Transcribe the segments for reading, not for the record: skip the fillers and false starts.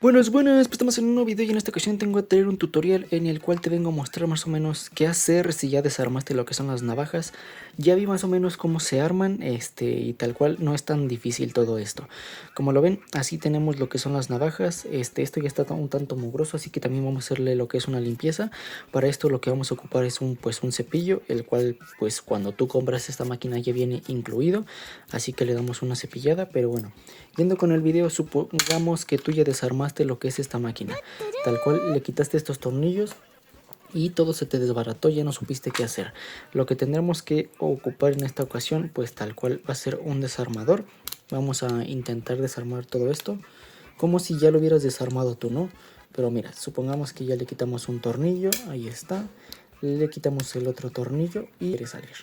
Buenas, pues estamos en un nuevo video y en esta ocasión tengo a traer un tutorial en el cual te vengo a mostrar más o menos qué hacer si ya desarmaste lo que son las navajas. Ya vi más o menos cómo se arman, y tal cual no es tan difícil todo esto. Como lo ven, así tenemos lo que son las navajas. Esto ya está un tanto mugroso, así que también vamos a hacerle lo que es una limpieza. Para esto lo que vamos a ocupar es un cepillo, el cual pues cuando tú compras esta máquina ya viene incluido. Así que le damos una cepillada, pero bueno. Yendo con el video, supongamos que tú ya desarmaste lo que es esta máquina. Tal cual le quitaste estos tornillos y todo se te desbarató, ya no supiste qué hacer. Lo que tendremos que ocupar en esta ocasión, pues tal cual va a ser un desarmador. Vamos a intentar desarmar todo esto como si ya lo hubieras desarmado tú, ¿no? Pero mira, supongamos que ya le quitamos un tornillo, ahí está. Le quitamos el otro tornillo y quiere salir.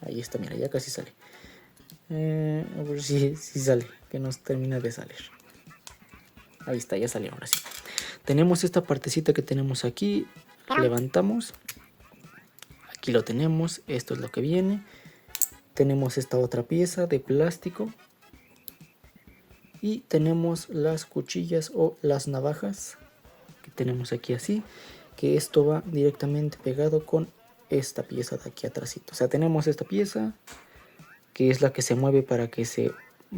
Ahí está, mira, ya casi sale. A ver si sale, que nos termina de salir. Ahí está, ya salió, ahora sí. Tenemos esta partecita que tenemos aquí, levantamos, aquí lo tenemos, esto es lo que viene. Tenemos esta otra pieza de plástico y tenemos las cuchillas o las navajas que tenemos aquí así, que esto va directamente pegado con esta pieza de aquí atrásito. O sea, tenemos esta pieza que es la que se mueve para que se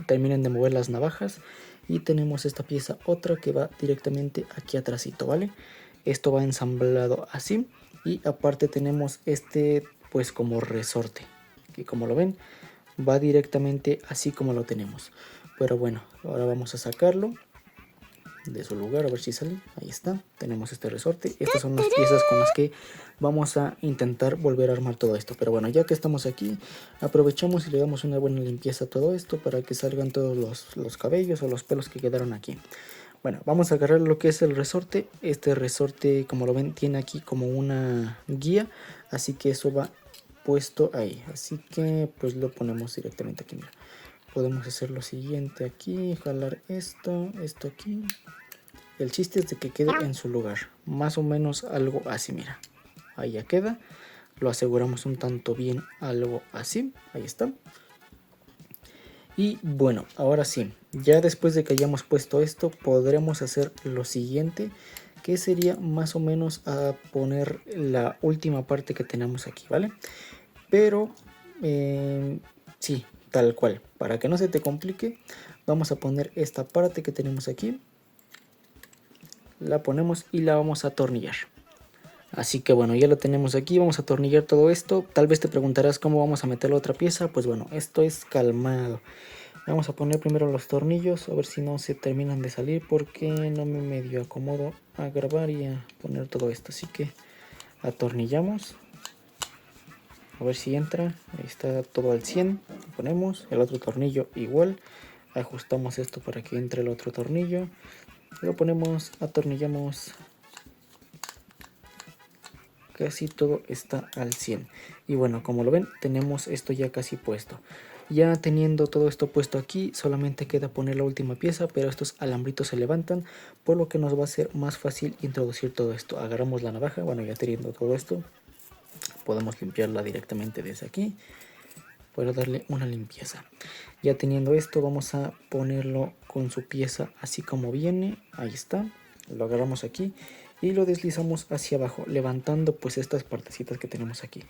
terminen de mover las navajas, y tenemos esta pieza otra que va directamente aquí atrásito, ¿vale? Esto va ensamblado así, y aparte tenemos este pues como resorte, que como lo ven va directamente así como lo tenemos. Pero bueno, ahora vamos a sacarlo de su lugar, a ver si sale. Ahí está, tenemos este resorte. Estas son las piezas con las que vamos a intentar volver a armar todo esto. Pero bueno, ya que estamos aquí, aprovechamos y le damos una buena limpieza a todo esto para que salgan todos los cabellos o los pelos que quedaron aquí. Bueno, vamos a agarrar lo que es el resorte. Este resorte, como lo ven, tiene aquí como una guía, así que eso va puesto ahí. Así que pues lo ponemos directamente aquí, mira. Podemos hacer lo siguiente aquí, jalar esto aquí. El chiste es de que quede en su lugar, más o menos algo así, mira. Ahí ya queda, lo aseguramos un tanto bien, algo así, ahí está. Y bueno, ahora sí, ya después de que hayamos puesto esto, podremos hacer lo siguiente, que sería más o menos a poner la última parte que tenemos aquí, ¿vale? Pero, sí, tal cual, para que no se te complique, vamos a poner esta parte que tenemos aquí. La ponemos y la vamos a atornillar. Así que bueno, ya lo tenemos aquí, vamos a atornillar todo esto. Tal vez te preguntarás cómo vamos a meter la otra pieza. Pues bueno, esto es calmado. Vamos a poner primero los tornillos, a ver si no se terminan de salir, porque no me medio acomodo a grabar y a poner todo esto. Así que atornillamos, a ver si entra. Ahí está todo al 100. Lo ponemos, el otro tornillo igual. Ajustamos esto para que entre el otro tornillo. Lo ponemos, atornillamos. Casi todo está al 100. Y bueno, como lo ven, tenemos esto ya casi puesto. Ya teniendo todo esto puesto aquí, solamente queda poner la última pieza, pero estos alambritos se levantan, por lo que nos va a ser más fácil introducir todo esto. Agarramos la navaja, bueno, ya teniendo todo esto, podemos limpiarla directamente desde aquí para darle una limpieza. Ya teniendo esto, vamos a ponerlo con su pieza así como viene. Ahí está, lo agarramos aquí y lo deslizamos hacia abajo, levantando pues estas partecitas que tenemos aquí.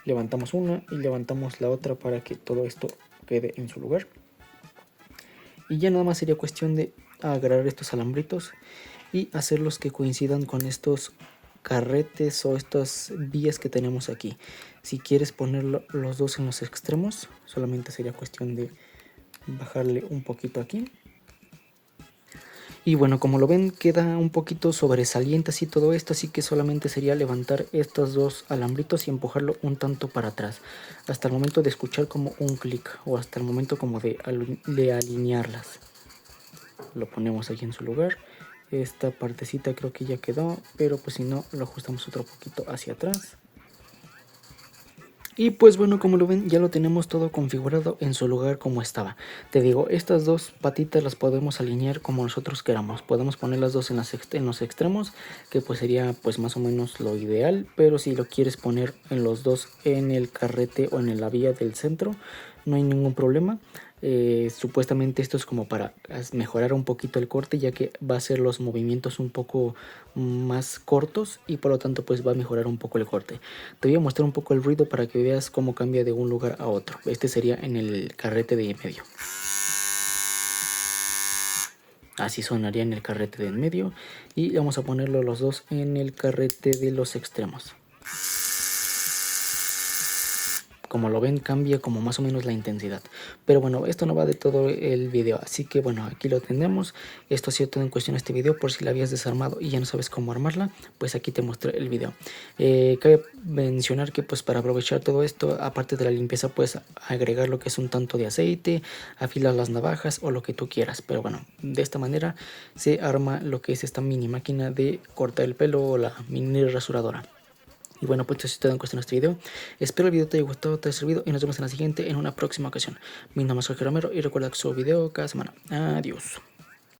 Levantamos una y levantamos la otra para que todo esto quede en su lugar. Y ya nada más sería cuestión de agarrar estos alambritos y hacerlos que coincidan con estos carretes o estas vías que tenemos aquí. Si quieres ponerlo los dos en los extremos, solamente sería cuestión de bajarle un poquito aquí. Y bueno, como lo ven, queda un poquito sobresaliente así todo esto, así que solamente sería levantar estos dos alambritos y empujarlo un tanto para atrás, hasta el momento de escuchar como un clic, o hasta el momento como de alinearlas. Lo ponemos aquí en su lugar. Esta partecita creo que ya quedó, pero pues si no, lo ajustamos otro poquito hacia atrás. Y pues bueno, como lo ven, ya lo tenemos todo configurado en su lugar como estaba. Te digo, estas dos patitas las podemos alinear como nosotros queramos. Podemos poner las dos en los extremos, que pues sería pues más o menos lo ideal. Pero si lo quieres poner en los dos en el carrete o en la vía del centro, no hay ningún problema. Supuestamente esto es como para mejorar un poquito el corte, ya que va a hacer los movimientos un poco más cortos y por lo tanto pues va a mejorar un poco el corte. Te voy a mostrar un poco el ruido para que veas cómo cambia de un lugar a otro. Este sería en el carrete de en medio. Así sonaría en el carrete de en medio y vamos a ponerlo los dos en el carrete de los extremos. Como lo ven, cambia como más o menos la intensidad. Pero bueno, esto no va de todo el video, así que bueno, aquí lo tenemos. Esto ha sido todo en cuestión de este video. Por si la habías desarmado y ya no sabes cómo armarla, pues aquí te mostré el video. Cabe mencionar que pues para aprovechar todo esto, aparte de la limpieza, puedes agregar lo que es un tanto de aceite, afilar las navajas o lo que tú quieras. Pero bueno, de esta manera se arma lo que es esta mini máquina de cortar el pelo o la mini rasuradora. Y bueno, pues eso es todo en cuestión de este video. Espero el video te haya gustado, te haya servido y nos vemos en la siguiente en una próxima ocasión. Mi nombre es Jorge Romero y recuerda que subo video cada semana. Adiós.